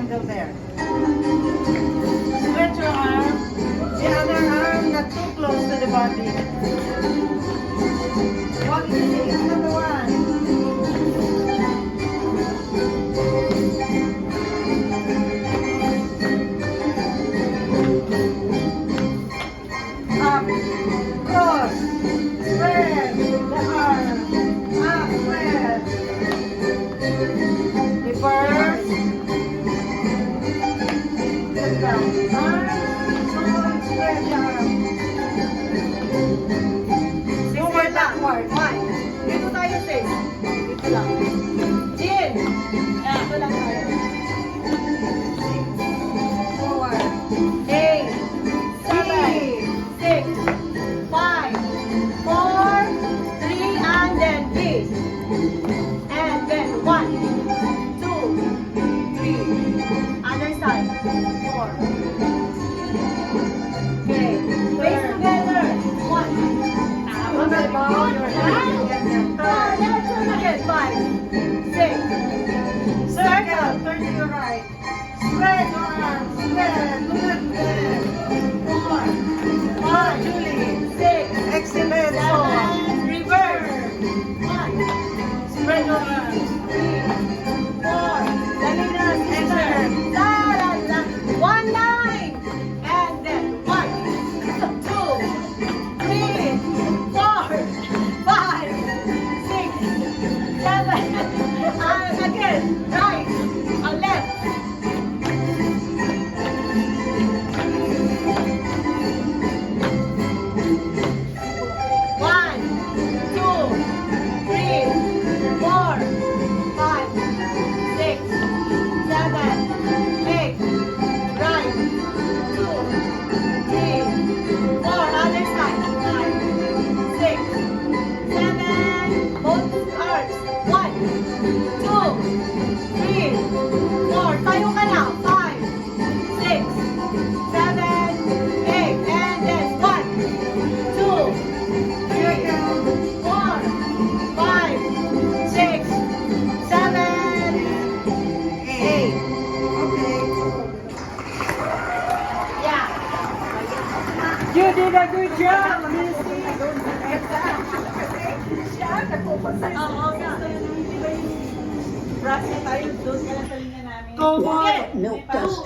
triangle there. Stretch your arm. The other arm not too close to the body. Walk easy. Another one. Up. Cross. Spread the arm. Up. Spread. Reverse. Sit down. Arm. Forward. Spread the arm. Forward, backward. One. Dito tayo, sis. Dito lang. Chin. Dito lang tayo. Forward. 8, 7, 6, 5, 4, 3, and then 8. And then 1, 2, 3. Other side. 4. Okay. Face together. 1. Okay, bow your head. Let's turn again. 5, 6. Circle. Turn to your right. Spread your arms. Spread. Look at that. 4, 5, Julie. 6. Excellent. 7. Reverse. 1. Spread your arms. 3, 4. Dali na. Enter. La la la. 1 line. And then 1, 2, 3, 4, 5, 6, 7. And again. Right. Left. One, two, three, 4, 5, 6, 7, 8. Right. 2, 3, 4. Other side. 5, 6, 7. Both arms. 1, 2, 3, 4. Tayo ka na. 5, 6, 7, 8. And then 1, 2, 3, 4, 5, 6, 7, 8. Okay. Yeah. You did a good job, Missy. Siya, nagpupunta. Oo, gusto yun. Brush na tayo. Doon ka lang sa linya namin. Go, boy. No, toast.